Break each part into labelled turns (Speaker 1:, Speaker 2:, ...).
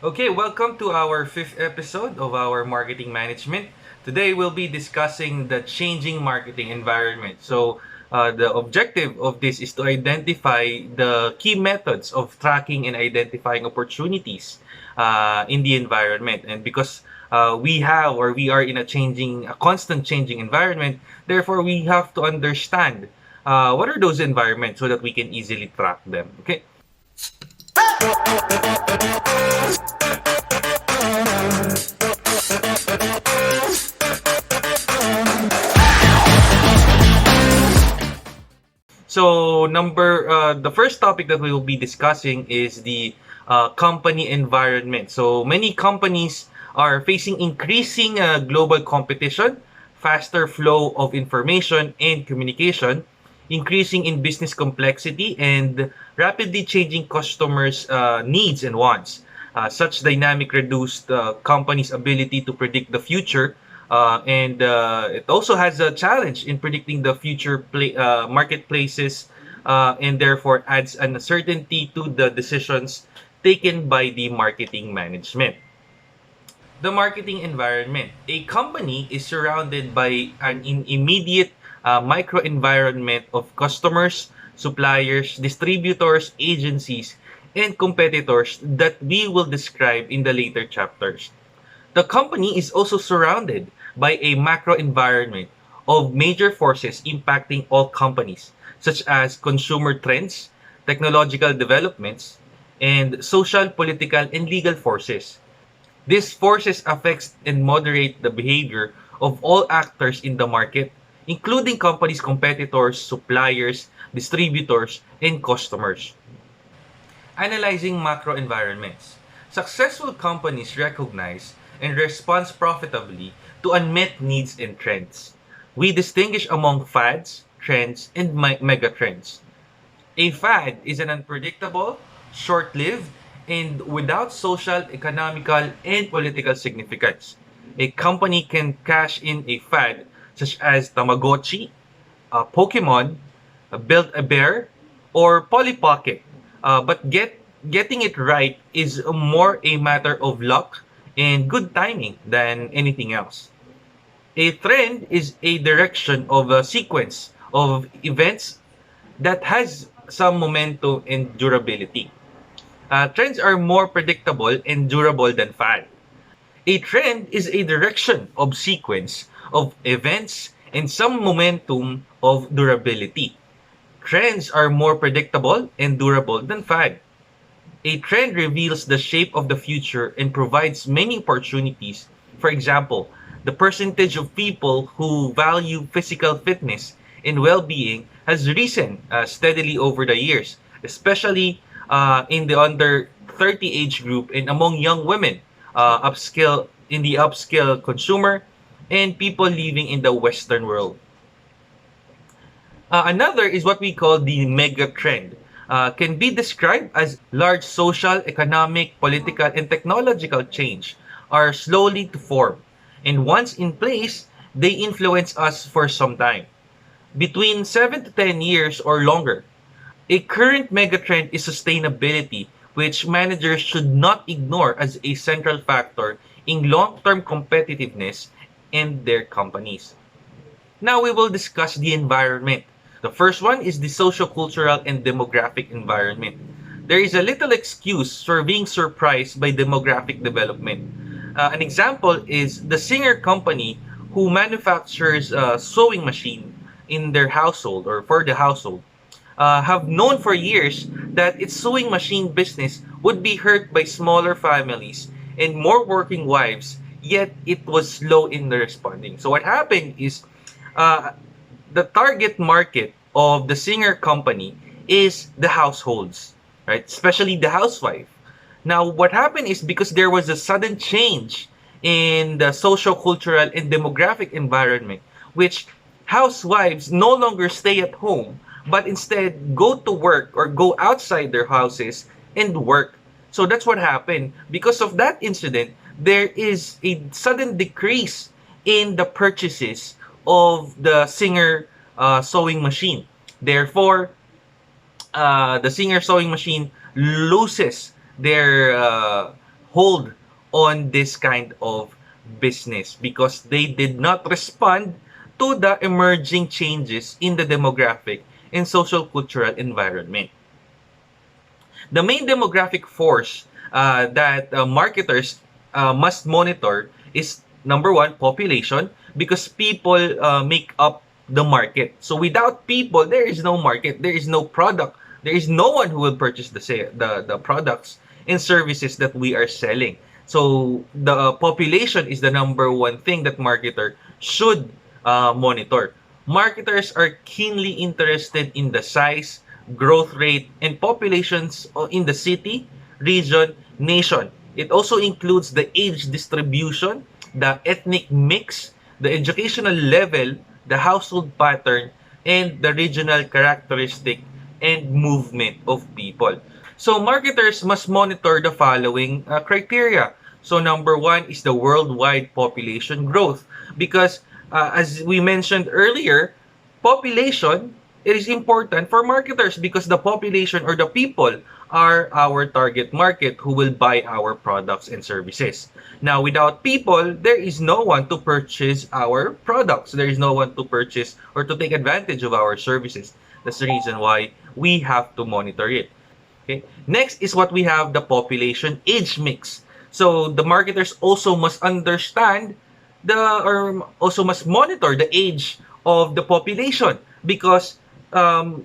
Speaker 1: Okay, welcome to our fifth episode of our marketing management. Today we'll be discussing the changing marketing environment. The objective of this is to identify the key methods of tracking and identifying opportunities in the environment. And because we are in a constant changing environment, therefore we have to understand what are those environments so that we can easily track them. Okay. The first topic that we will be discussing is the company environment. So many companies are facing increasing global competition, faster flow of information and communication, increasing in business complexity, and rapidly changing customers' needs and wants. Such dynamic reduced companies' ability to predict the future, and it also has a challenge in predicting the future marketplaces, and therefore adds an uncertainty to the decisions taken by the marketing management. The marketing environment. A company is surrounded by an immediate microenvironment of customers, suppliers, distributors, agencies, and competitors that we will describe in the later chapters. The company is also surrounded by a macro environment of major forces impacting all companies, such as consumer trends, technological developments, and social, political, and legal forces. These forces affect and moderate the behavior of all actors in the market, including companies' competitors, suppliers, distributors, and customers. Analyzing macro environments. Successful companies recognize and respond profitably to unmet needs and trends. We distinguish among fads, trends, and mega trends. A fad is an unpredictable, short-lived, and without social, economical, and political significance. A company can cash in a fad such as Tamagotchi, Pokemon, Build-A-Bear, or Polly Pocket. But getting it right is more a matter of luck and good timing than anything else. A trend is a direction of a sequence of events that has some momentum and durability. Trends are more predictable and durable than fad. A trend is a direction of sequence of events and some momentum of durability. Trends are more predictable and durable than fad. A trend reveals the shape of the future and provides many opportunities. For example, the percentage of people who value physical fitness and well being has risen steadily over the years, especially in the under 30 age group and among young women, in the upscale consumer, and people living in the Western world. Another is what we call the mega trend. Can be described as large social, economic, political, and technological change are slowly to form. And once in place, they influence us for some time, between 7 to 10 years or longer. A current megatrend is sustainability, which managers should not ignore as a central factor in long-term competitiveness in their companies. Now we will discuss the environment. The first one is the socio-cultural and demographic environment. There is a little excuse for being surprised by demographic development. An example is the Singer company who manufactures a sewing machine in their household or for the household have known for years that its sewing machine business would be hurt by smaller families and more working wives, yet it was slow in the responding. So what happened is uh, the target market of the Singer company is the households, right? Especially the housewife. Now, what happened is because there was a sudden change in the social, cultural, and demographic environment, which housewives no longer stay at home, but instead go to work or go outside their houses and work. So that's what happened. Because of that incident, there is a sudden decrease in the purchases of the Singer sewing machine. Therefore, the Singer sewing machine loses their hold on this kind of business because they did not respond to the emerging changes in the demographic and social cultural environment. The main demographic force that marketers must monitor is number one, population, because people make up the market. So without people, there is no market, there is no product, there is no one who will purchase the products and services that we are selling. So the population is the number one thing that marketer should monitor. Marketers are keenly interested in the size, growth rate, and populations in the city, region, nation. It also includes the age distribution, the ethnic mix, the educational level, the household pattern, and the regional characteristic and movement of people. So marketers must monitor the following criteria. So number one is the worldwide population growth because as we mentioned earlier, population, it is important for marketers because the population or the people are our target market who will buy our products and services. Now, without people, there is no one to purchase our products. There is no one to purchase or to take advantage of our services. That's the reason why we have to monitor it. Okay. Next is what we have, the population age mix. So the marketers also must understand or also must monitor the age of the population because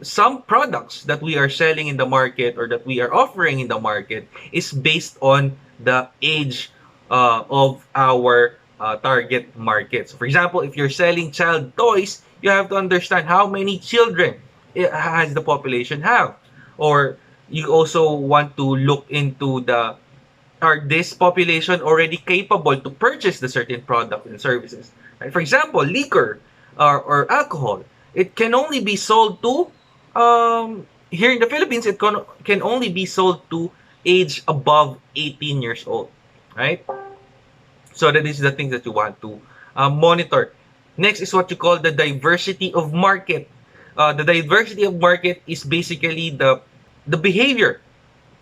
Speaker 1: some products that we are selling in the market or that we are offering in the market is based on the age of our target market. So for example, if you're selling child toys, you have to understand how many children has the population have. Or you also want to look into the are this population already capable to purchase the certain product and services. Right? For example, liquor or alcohol, it can only be sold to here in the Philippines. It can only be sold to age above 18 years old, right? So that is the things that you want to monitor. Next is what you call the diversity of market. The diversity of market is basically the behavior.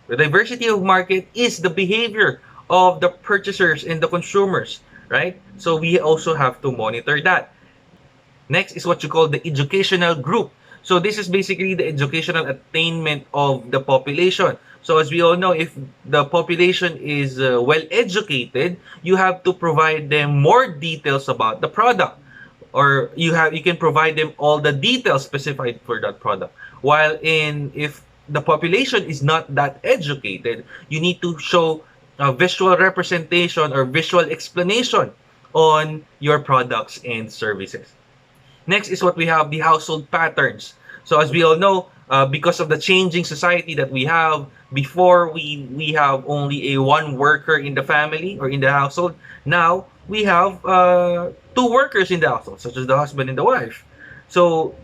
Speaker 1: The diversity of market is the behavior of the purchasers and the consumers, right? So we also have to monitor that. Next is what you call the educational group. So this is basically the educational attainment of the population. So as we all know, if the population is well educated, you have to provide them more details about the product, or you can provide them all the details specified for that product. While if the population is not that educated, you need to show a visual representation or visual explanation on your products and services. Next is what we have, the household patterns. So as we all know, because of the changing society that we have, before we have only a one worker in the family or in the household. Now we have two workers in the household, such as the husband and the wife. So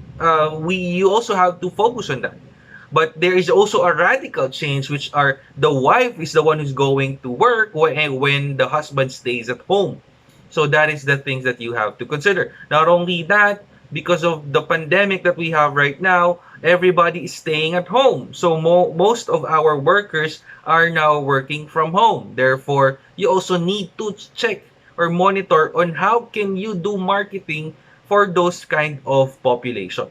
Speaker 1: you also have to focus on that. But there is also a radical change, which are the wife is the one who's going to work when the husband stays at home. So that is the things that you have to consider. Not only that, because of the pandemic that we have right now, everybody is staying at home. So most of our workers are now working from home. Therefore, you also need to check or monitor on how can you do marketing for those kind of population.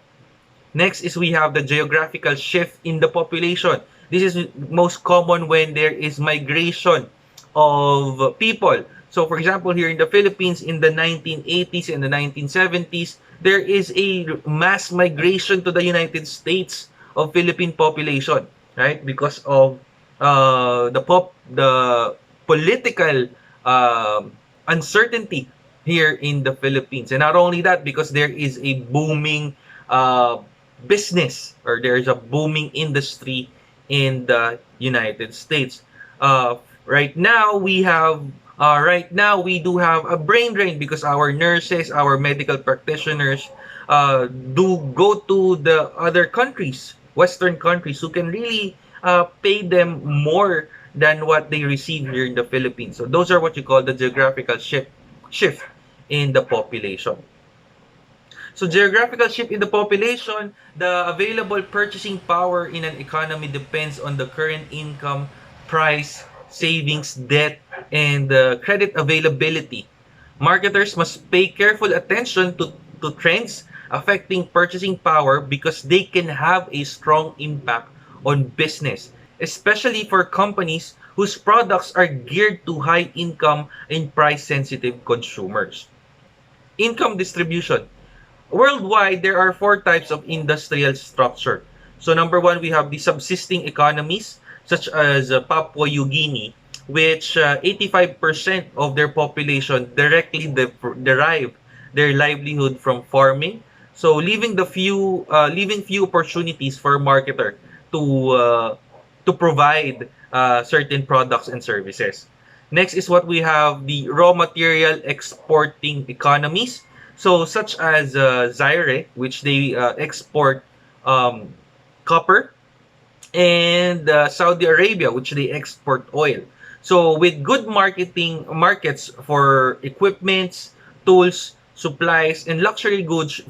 Speaker 1: Next is we have the geographical shift in the population. This is most common when there is migration of people. So for example, here in the Philippines in the 1980s and the 1970s, there is a mass migration to the United States of Philippine population, right? Because of the political uncertainty here in the Philippines. And not only that, because there is a booming business or there is a booming industry in the United States. Right now we do have a brain drain because our nurses, our medical practitioners do go to the other countries, Western countries, who can really pay them more than what they receive here in the Philippines. So those are what you call the geographical shift in the population. So geographical shift in the population, the available purchasing power in an economy depends on the current income, price, savings, debt, and credit availability. Marketers must pay careful attention to trends affecting purchasing power because they can have a strong impact on business, especially for companies whose products are geared to high income and price sensitive consumers. Income distribution. Worldwide, there are four types of industrial structure. So number one, we have the subsisting economies, such as Papua New Guinea, which 85% of their population directly derive their livelihood from farming. So leaving few opportunities for a marketer to provide certain products and services. Next is what we have, the raw material exporting economies. So such as Zaire, which they export um, copper, and Saudi Arabia, which they export oil. So with good marketing markets for equipments, tools, supplies, and luxury goods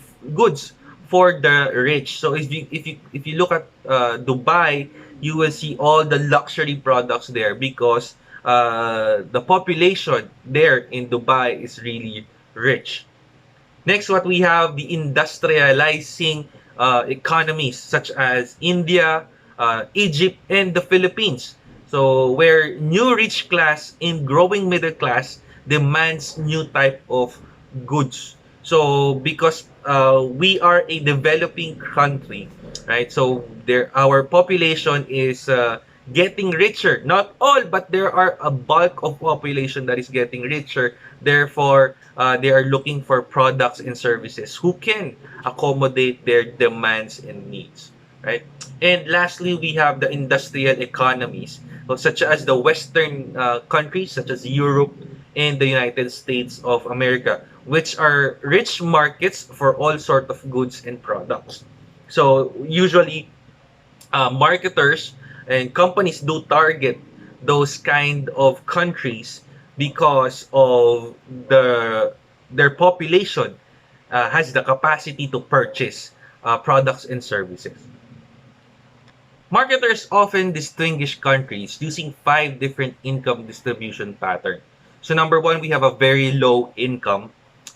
Speaker 1: for the rich. So if you look at Dubai, you will see all the luxury products there because the population there in Dubai is really rich. Next, what we have, the industrializing economies such as India, Egypt, and the Philippines. So where new rich class and growing middle class demands new type of goods. So because we are a developing country, right? So our population is getting richer. Not all, but there are a bulk of population that is getting richer. Therefore, they are looking for products and services who can accommodate their demands and needs, right? And lastly, we have the industrial economies, so such as the Western countries, such as Europe and the United States of America, which are rich markets for all sort of goods and products. So usually, marketers and companies do target those kind of countries because of their population has the capacity to purchase products and services. Marketers often distinguish countries using five different income distribution patterns. So number one, we have a very low income.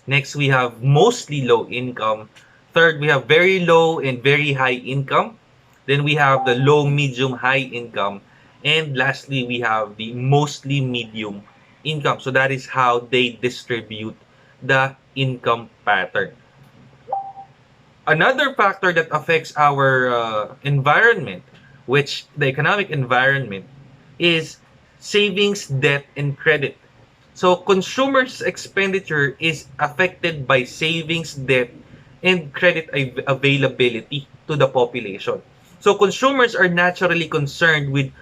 Speaker 1: Next, we have mostly low income. Third, we have very low and very high income. Then we have the low, medium, high income. And lastly, we have the mostly medium income. So that is how they distribute the income pattern. Another factor that affects our environment, which the economic environment, is savings, debt, and credit. So consumers' expenditure is affected by savings, debt, and credit availability to the population. So consumers are naturally concerned with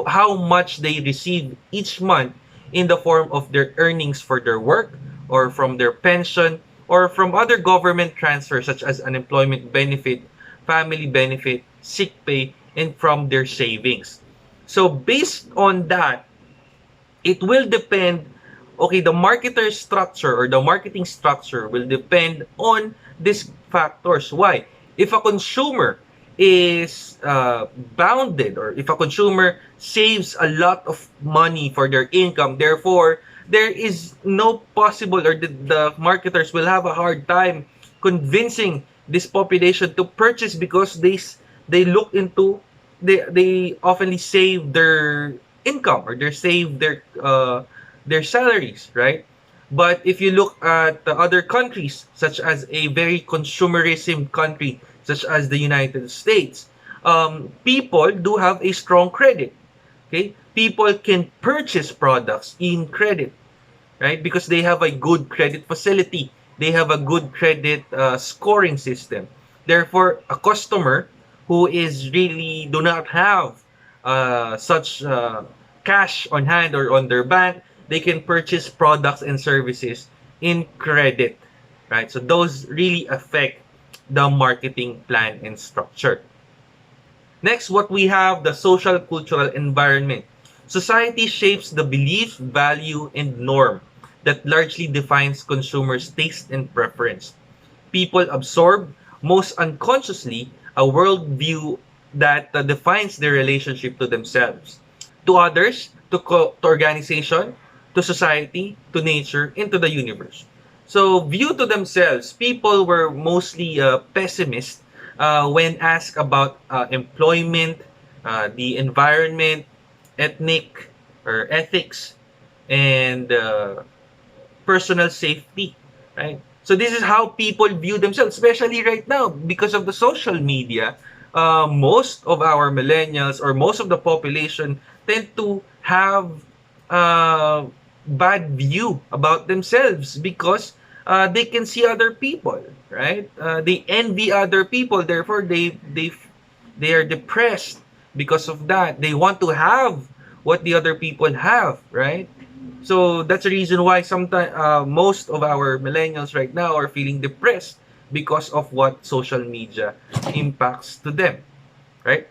Speaker 1: how much they receive each month in the form of their earnings for their work or from their pension or from other government transfers such as unemployment benefit, family benefit, sick pay, and from their savings. So based on that, it will depend, okay, the marketer structure or the marketing structure will depend on these factors. Why? If a consumer is bounded, or if a consumer saves a lot of money for their income, therefore there is no possible, or the marketers will have a hard time convincing this population to purchase because they look into, they oftenly save their income or they save their salaries, right? But if you look at the other countries, such as a very consumerism country, such as the United States, people do have a strong credit. Okay, people can purchase products in credit, right? Because they have a good credit facility, they have a good credit scoring system. Therefore, a customer who is really do not have such cash on hand or on their bank, they can purchase products and services in credit, right? So those really affect the marketing plan and structure. Next, what we have, the social cultural environment. Society shapes the belief, value, and norm that largely defines consumers' taste and preference. People absorb, most unconsciously, a worldview that defines their relationship to themselves. to others, to organization, to society, to nature, and to the universe. So, view to themselves, people were mostly pessimist when asked about employment, the environment, ethnic or ethics, and personal safety, right? So this is how people view themselves, especially right now because of the social media. Most of our millennials or most of the population tend to have uh, bad view about themselves because they can see other people, right? They envy other people, therefore they are depressed because of that. They want to have what the other people have, right? So that's the reason why sometimes most of our millennials right now are feeling depressed because of what social media impacts to them, right?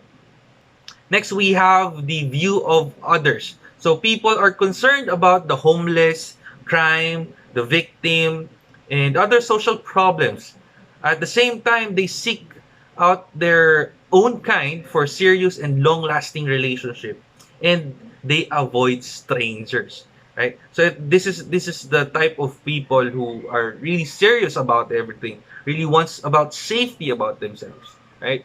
Speaker 1: Next, we have the view of others. So people are concerned about the homeless, crime, the victim, and other social problems. At the same time, they seek out their own kind for serious and long-lasting relationship, and they avoid strangers. Right. So this is the type of people who are really serious about everything, really wants about safety about themselves. Right.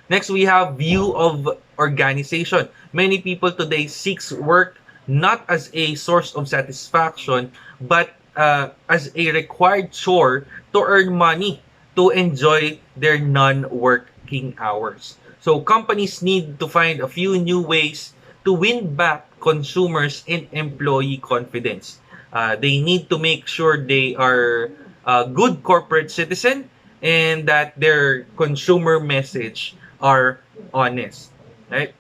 Speaker 1: Next, we have view of organization. Many people today seeks work not as a source of satisfaction, but as a required chore to earn money, to enjoy their non-working hours. So companies need to find a few new ways to win back consumers and employee confidence. They need to make sure they are a good corporate citizen and that their consumer message are honest, right?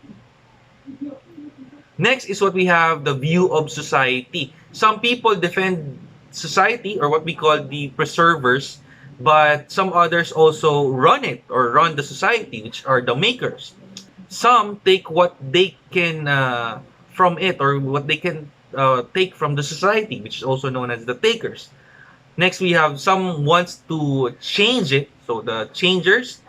Speaker 1: Next is what we have, the view of society. Some people defend society or what we call the preservers, but some others also run it or run the society, which are the makers. Some take what they can from it or what they can take from the society, which is also known as the takers. Next, we have some wants to change it, so the changers.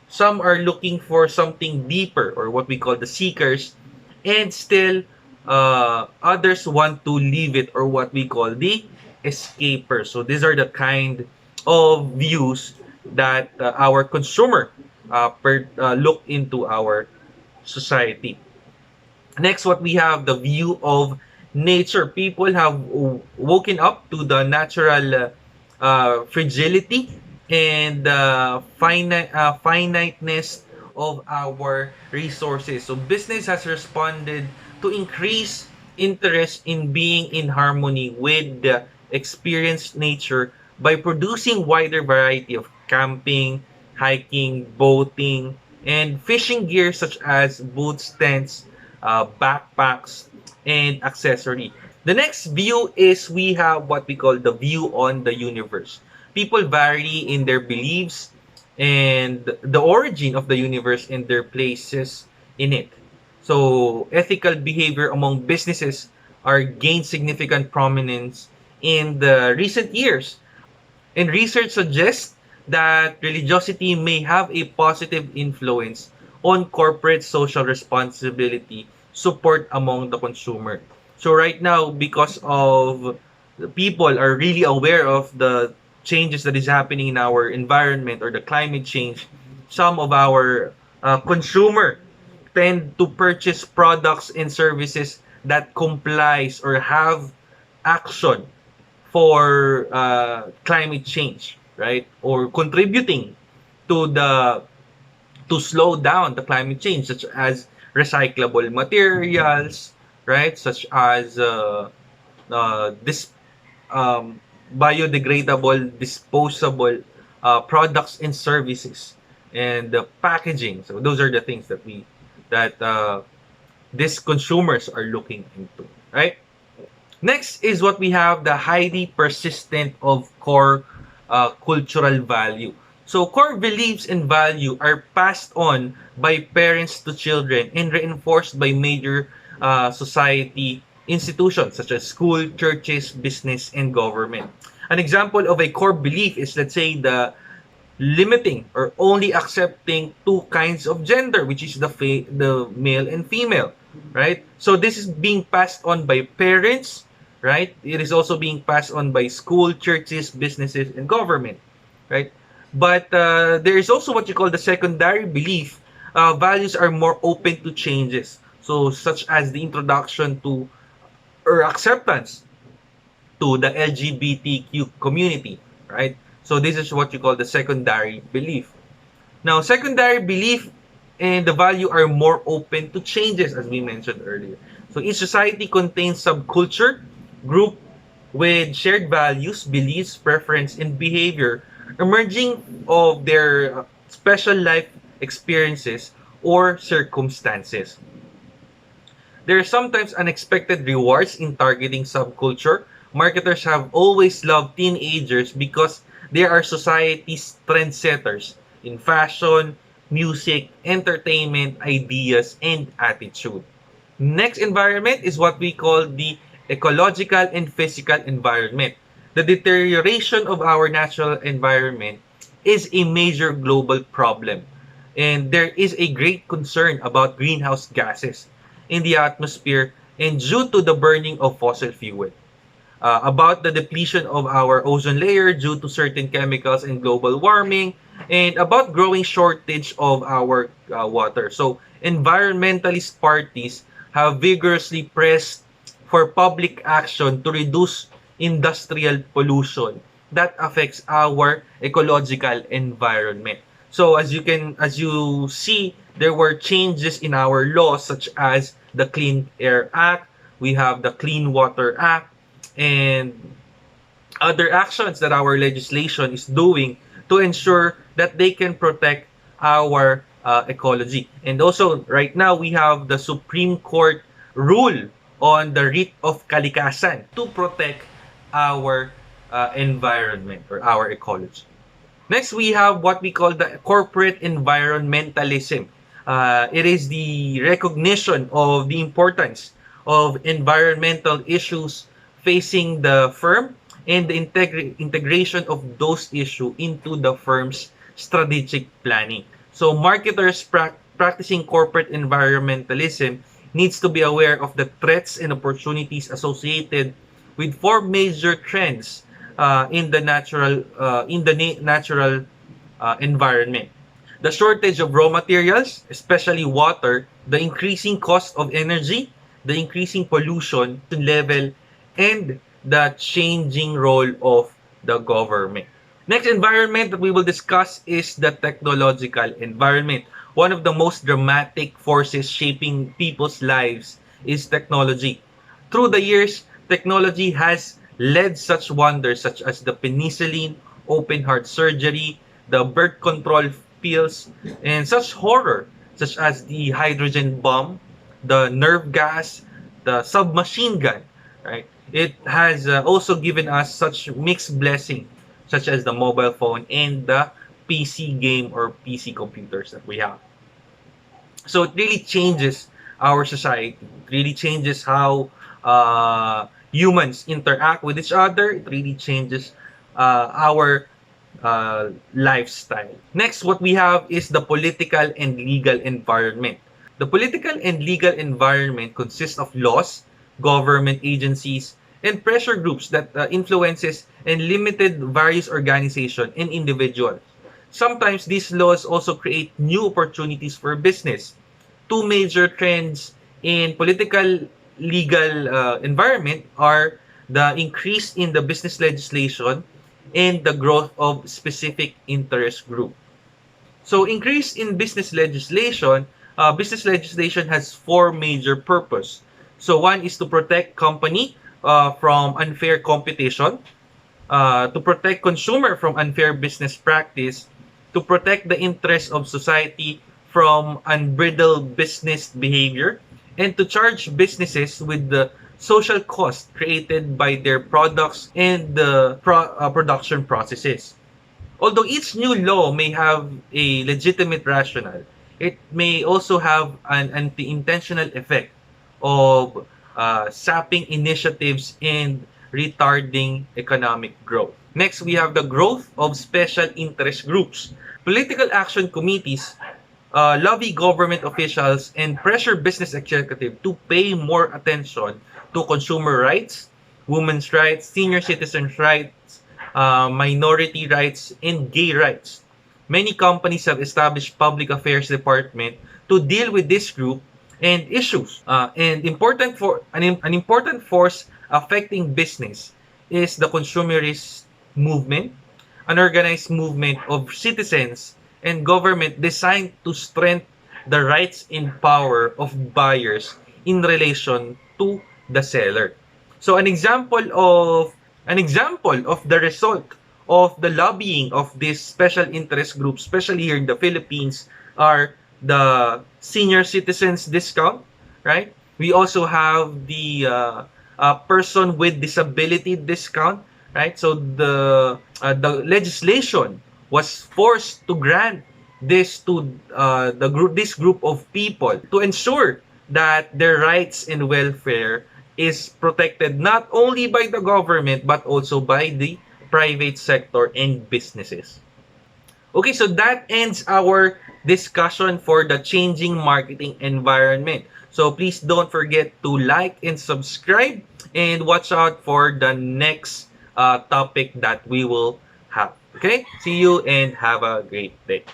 Speaker 1: Some are looking for something deeper or what we call the seekers, and still others want to leave it or what we call the escapers. So these are the kind of views that our consumer look into our society. Next, what we have, the view of nature. People have woken up to the natural fragility and finiteness of our resources. So business has responded to increase interest in being in harmony with the experienced nature by producing wider variety of camping, hiking, boating, and fishing gear such as boots, tents, backpacks, and accessory. The next view is we have what we call the view on the universe. People vary in their beliefs and the origin of the universe and their places in it. So ethical behavior among businesses are gained significant prominence in the recent years. And research suggests that religiosity may have a positive influence on corporate social responsibility support among the consumer. So right now, because of the people are really aware of the changes that is happening in our environment or the climate change, some of our consumer tend to purchase products and services that complies or have action for climate change, right? Or contributing to the to slow down the climate change, such as recyclable materials, right? Such as this biodegradable, disposable products and services, and the packaging. So those are the things that we that these consumers are looking into, right? Next is what we have, the highly persistent of core cultural value. So core beliefs and value are passed on by parents to children and reinforced by major society institutions such as school, churches, business, and government. An example of a core belief is, let's say, the limiting or only accepting two kinds of gender, which is the male and female. right? So this is being passed on by parents, right? It is also being passed on by school, churches, businesses, and government, right? But there is also what you call the secondary belief. Values are more open to changes. So such as the introduction to or acceptance to the LGBTQ community, right? So this is what you call the secondary belief. Now, secondary belief and the value are more open to changes, as we mentioned earlier. So each society contains subculture, group with shared values, beliefs, preference, and behavior emerging of their special life experiences or circumstances. There are sometimes unexpected rewards in targeting subculture. Marketers have always loved teenagers because they are society's trendsetters in fashion, music, entertainment, ideas, and attitude. Next environment is what we call the ecological and physical environment. The deterioration of our natural environment is a major global problem, and there is a great concern about greenhouse gases in the atmosphere and due to the burning of fossil fuel. About the depletion of our ozone layer due to certain chemicals and global warming, and about growing shortage of our water. So, environmentalist parties have vigorously pressed for public action to reduce industrial pollution that affects our ecological environment. So as you see, there were changes in our laws such as the Clean Air Act, we have the Clean Water Act, and other actions that our legislation is doing to ensure that they can protect our ecology. And also, right now, we have the Supreme Court rule on the writ of kalikasan to protect our environment or our ecology. Next, we have what we call the corporate environmentalism. It is the recognition of the importance of environmental issues facing the firm and the integration of those issues into the firm's strategic planning. So marketers practicing corporate environmentalism needs to be aware of the threats and opportunities associated with four major trends in the natural environment. The shortage of raw materials, especially water, the increasing cost of energy, the increasing pollution level, and the changing role of the government. Next environment that we will discuss is the technological environment. One of the most dramatic forces shaping people's lives is technology. Through the years, technology has led such wonders such as the penicillin, open heart surgery, the birth control pills, and such horror such as the hydrogen bomb, the nerve gas, the submachine gun, right? It has also given us such mixed blessing such as the mobile phone and the PC game or PC computers that we have. So it really changes our society. It really changes how humans interact with each other. It really changes our lifestyle. Next, what we have is the political and legal environment. The political and legal environment consists of laws, government agencies, and pressure groups that influences and limited various organizations and individuals. Sometimes these laws also create new opportunities for business. Two major trends in political legal environment are the increase in the business legislation and the growth of specific interest group. So increase in business legislation has four major purpose. So one is to protect company from unfair competition, to protect consumer from unfair business practice, to protect the interests of society from unbridled business behavior, and to charge businesses with the social cost created by their products and the production processes. Although each new law may have a legitimate rationale, it may also have an anti-intentional effect of sapping initiatives and retarding economic growth. Next, we have the growth of special interest groups. Political action committees lobby government officials and pressure business executive to pay more attention to consumer rights, women's rights, senior citizens' rights, minority rights, and gay rights. Many companies have established public affairs department to deal with this group and issues. And important for an important force affecting business is the consumerist movement, an organized movement of citizens and government designed to strengthen the rights and power of buyers in relation to the seller. So an example of the result of the lobbying of this special interest group, especially here in the Philippines, are the senior citizens discount, right? We also have the person with disability discount, right? So the legislation was forced to grant this to this group of people to ensure that their rights and welfare is protected not only by the government but also by the private sector and businesses. Okay, so that ends our discussion for the changing marketing environment. So please don't forget to like and subscribe and watch out for the next topic that we will have. Okay, see you and have a great day.